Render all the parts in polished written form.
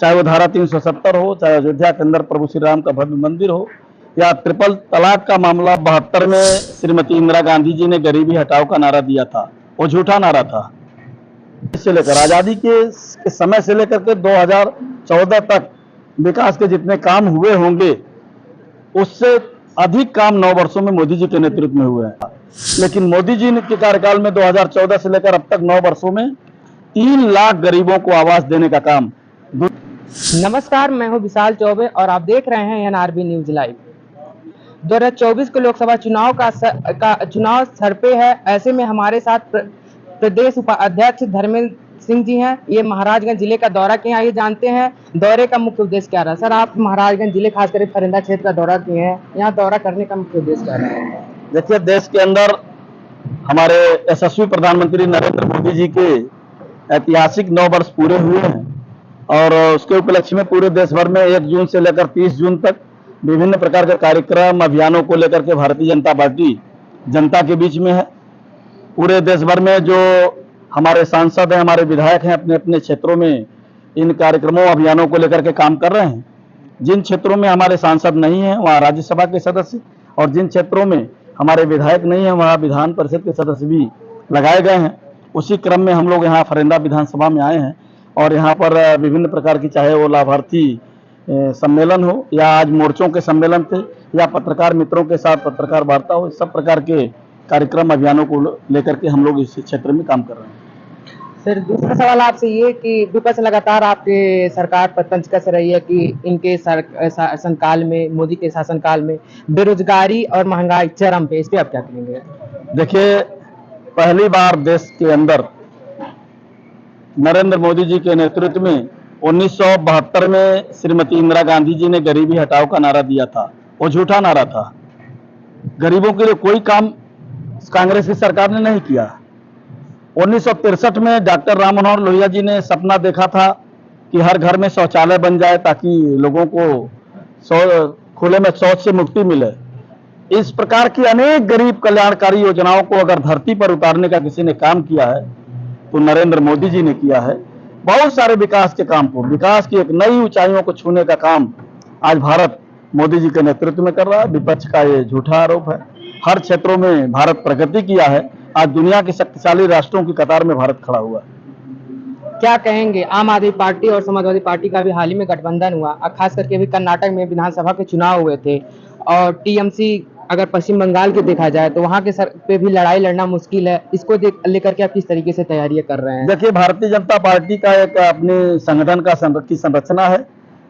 चाहे वो धारा 370 हो, चाहे अयोध्या के अंदर प्रभु श्री राम का भव्य मंदिर हो, या ट्रिपल तलाक का मामला 72 में श्रीमती इंदिरा गांधी जी ने गरीबी हटाओ का नारा दिया था, वो झूठा नारा था। से लेकर आजादी के समय से लेकर के 2014 तक विकास के जितने काम हुए होंगे उससे अधिक काम 9 वर्षों में मोदी जी के नेतृत्व में हुए हैं। लेकिन मोदी जी के कार्यकाल में 2014 से लेकर अब तक 9 वर्षों में 3 लाख गरीबों को आवास देने का काम। नमस्कार, मैं हूं विशाल चौबे और आप देख रहे हैं एनआरबी न्यूज लाइव। 2024 के लोकसभा चुनाव का चुनाव सर पे है। ऐसे में हमारे साथ प्रदेश उपाध्यक्ष धर्मेंद्र सिंह जी हैं। ये महाराजगंज जिले का दौरा किए हैं। आइए जानते हैं दौरे का मुख्य उद्देश्य क्या रहा। सर, आप महाराजगंज जिले खासकर फरिंदा क्षेत्र का दौरा किए हैं, यहाँ दौरा करने का मुख्य उद्देश्य क्या रहा है? देखिए, देश के अंदर हमारे यशस्वी प्रधानमंत्री नरेंद्र मोदी जी के ऐतिहासिक 9 वर्ष पूरे हुए हैं और उसके उपलक्ष्य में पूरे देश भर में 1 जून से लेकर 30 जून तक विभिन्न प्रकार के कार्यक्रम अभियानों को लेकर के भारतीय जनता पार्टी जनता के बीच में है। पूरे देश भर में जो हमारे सांसद हैं, हमारे विधायक हैं, अपने अपने क्षेत्रों में इन कार्यक्रमों अभियानों को लेकर के काम कर रहे हैं। जिन क्षेत्रों में हमारे सांसद नहीं हैं वहाँ राज्यसभा के सदस्य, और जिन क्षेत्रों में हमारे विधायक नहीं हैं वहाँ विधान परिषद के सदस्य भी लगाए गए हैं। उसी क्रम में हम लोग यहाँ फरिंदा विधानसभा में आए हैं और यहाँ पर विभिन्न प्रकार की, चाहे वो लाभार्थी सम्मेलन हो या आज मोर्चों के सम्मेलन थे या पत्रकार मित्रों के साथ पत्रकार वार्ता हो, सब प्रकार के कार्यक्रम अभियानों को लेकर के हम लोग इस क्षेत्र में काम कर रहे हैं। सर, दूसरा सवाल आपसे ये कि विपक्ष लगातार आपके सरकार पर तंज कस रही है कि इनके शासनकाल में, मोदी के शासनकाल में बेरोजगारी और महंगाई चरम पे। इस पे आप क्या कहेंगे? देखिए, पहली बार देश के अंदर नरेंद्र मोदी जी के नेतृत्व में 1972 में श्रीमती इंदिरा गांधी जी ने गरीबी हटाओ का नारा दिया था, वो झूठा नारा था। गरीबों के लिए कोई काम कांग्रेस की सरकार ने नहीं किया। 1963 में डॉक्टर राम मनोहर लोहिया जी ने सपना देखा था कि हर घर में शौचालय बन जाए ताकि लोगों को खुले में शौच से मुक्ति मिले। इस प्रकार की अनेक गरीब कल्याणकारी योजनाओं को अगर धरती पर उतारने का किसी ने काम किया है तो नरेंद्र मोदी जी ने किया है। बहुत सारे विकास के काम को, विकास की एक नई ऊंचाइयों को छूने का काम आज भारत मोदी जी के नेतृत्व में कर रहा है। विपक्ष का ये झूठा आरोप है। हर क्षेत्रों में भारत प्रगति किया है। आज दुनिया के शक्तिशाली राष्ट्रों की कतार में भारत खड़ा हुआ है। क्या कहेंगे, आम आदमी पार्टी और समाजवादी पार्टी का भी हाल ही में गठबंधन हुआ, खास करके अभी कर्नाटक में विधानसभा के चुनाव हुए थे और टीएमसी अगर पश्चिम बंगाल के देखा जाए तो वहां के सर पे भी लड़ाई लड़ना मुश्किल है। इसको लेकर के आप किस तरीके से तैयारियां कर रहे हैं? देखिए, भारतीय जनता पार्टी का एक अपने संगठन की संरचना है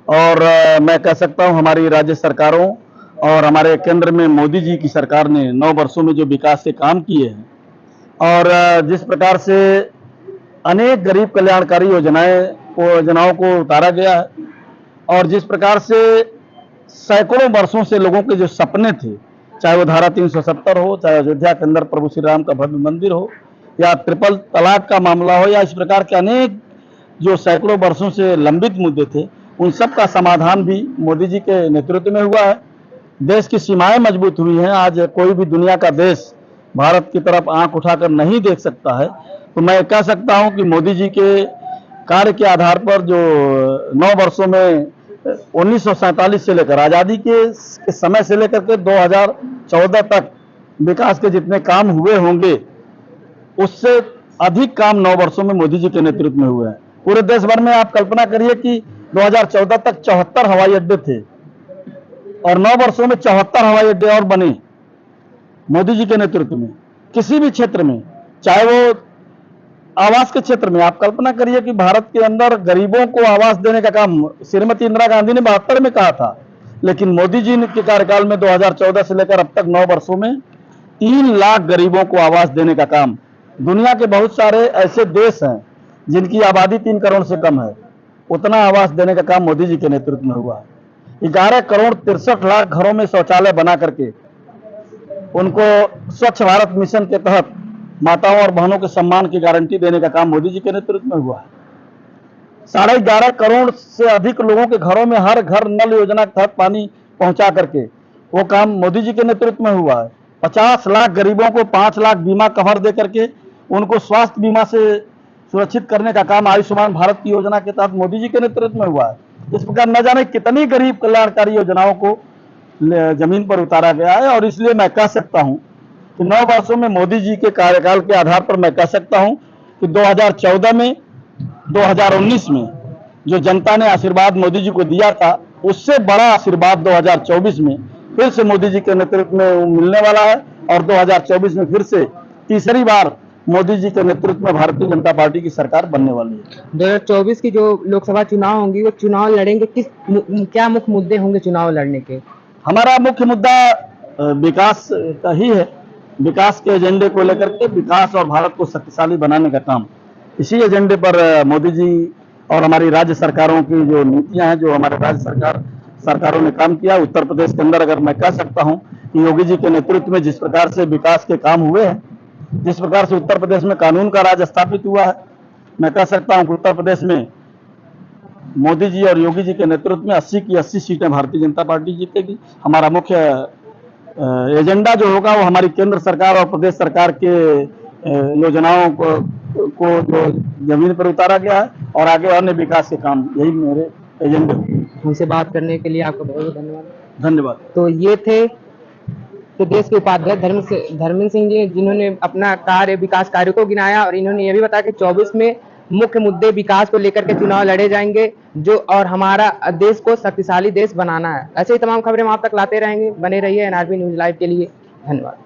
और मैं कह सकता हूं हमारी राज्य सरकारों और हमारे केंद्र में मोदी जी की सरकार ने 9 वर्षों में जो विकास के काम किए हैं और जिस प्रकार से अनेक गरीब कल्याणकारी योजनाओं को उतारा गया है और जिस प्रकार से सैकड़ों वर्षों से लोगों के जो सपने थे, चाहे वो धारा 370 हो, चाहे अयोध्या के अंदर प्रभु श्री राम का भव्य मंदिर हो, या ट्रिपल तलाक का मामला हो, या इस प्रकार के अनेक जो सैकड़ों वर्षों से लंबित मुद्दे थे, उन सब का समाधान भी मोदी जी के नेतृत्व में हुआ है। देश की सीमाएं मजबूत हुई हैं। आज कोई भी दुनिया का देश भारत की तरफ आंख उठाकर नहीं देख सकता है। तो मैं कह सकता हूं कि मोदी जी के कार्य के आधार पर जो 9 वर्षों में 1947 से लेकर आजादी के समय से लेकर के 2014 तक विकास के जितने काम हुए होंगे उससे अधिक काम 9 वर्षों में मोदी जी के नेतृत्व में हुए हैं। पूरे देश भर में आप कल्पना करिए कि 2014 तक 74 हवाई अड्डे थे और 9 वर्षों में 74 हवाई अड्डे और बने मोदी जी के नेतृत्व में। किसी भी क्षेत्र में, चाहे वो आवास के क्षेत्र में, आप कल्पना करिए कि भारत के अंदर गरीबों को आवास देने का काम श्रीमती इंदिरा गांधी ने 72 में कहा था, लेकिन मोदी जी के कार्यकाल में 2014 से लेकर अब तक 9 वर्षों में 3 लाख गरीबों को आवास देने का काम। दुनिया के बहुत सारे ऐसे देश हैं जिनकी आबादी 3 करोड़ से कम है, उतना आवास देने का काम मोदी जी के नेतृत्व में हुआ है। 11 करोड़ 63 लाख घरों में शौचालय बना करके उनको स्वच्छ भारत मिशन के तहत माताओं और बहनों के सम्मान की गारंटी देने का काम मोदी जी के नेतृत्व में हुआ है। 11.5 करोड़ से अधिक लोगों के घरों में हर घर नल योजना के तहत पानी पहुंचा करके वो काम मोदी जी के नेतृत्व में हुआ है। 50 लाख गरीबों को 5 लाख बीमा कवर दे करके उनको स्वास्थ्य बीमा से सुरक्षित करने का काम आयुष्मान भारत की योजना के तहत मोदी जी के नेतृत्व में हुआ है। इस प्रकार न जाने कितनी गरीब कल्याणकारी योजनाओं को जमीन पर उतारा गया है, और इसलिए मैं कह सकता हूं कि 9 वर्षों में मोदी जी के कार्यकाल के आधार पर मैं कह सकता हूं कि 2014 में 2019 में जो जनता ने आशीर्वाद मोदी जी को दिया था, उससे बड़ा आशीर्वाद 2024 में फिर से मोदी जी के नेतृत्व में मिलने वाला है, और 2024 में फिर से तीसरी बार मोदी जी के नेतृत्व में भारतीय जनता पार्टी की सरकार बनने वाली है। 2024 की जो लोकसभा चुनाव होंगी, वो चुनाव लड़ेंगे क्या मुख्य मुद्दे होंगे चुनाव लड़ने के? हमारा मुख्य मुद्दा विकास का ही है। विकास के एजेंडे को लेकर के, विकास और भारत को शक्तिशाली बनाने का काम, इसी एजेंडे पर मोदी जी और हमारी राज्य सरकारों की जो नीतियां हैं, जो हमारे राज्य सरकारों ने काम किया। उत्तर प्रदेश के अंदर अगर मैं कह सकता हूं कि योगी जी के नेतृत्व में जिस प्रकार से विकास के काम हुए हैं, जिस प्रकार से उत्तर प्रदेश में कानून का राज स्थापित हुआ है, मैं कह सकता हूं कि उत्तर प्रदेश में मोदी जी और योगी जी के नेतृत्व में 80 की 80 सीटें भारतीय जनता पार्टी जीतेगी। हमारा मुख्य एजेंडा जो होगा वो हमारी केंद्र सरकार और प्रदेश सरकार के योजनाओं को जो जमीन पर उतारा गया है, और आगे अन्य विकास के काम, यही मेरे एजेंडे होंगे। हमसे बात करने के लिए आपका बहुत बहुत धन्यवाद। धन्यवाद। तो ये थे प्रदेश के उपाध्यक्ष धर्मेंद्र सिंह जी, जिन्होंने अपना विकास कार्यों को गिनाया, और इन्होंने ये भी बताया कि 24 में मुख्य मुद्दे विकास को लेकर के चुनाव लड़े जाएंगे, जो और हमारा देश को शक्तिशाली देश बनाना है। ऐसे ही तमाम खबरें हम आप तक लाते रहेंगे। बने रहिए एनआरबी न्यूज लाइव के लिए। धन्यवाद।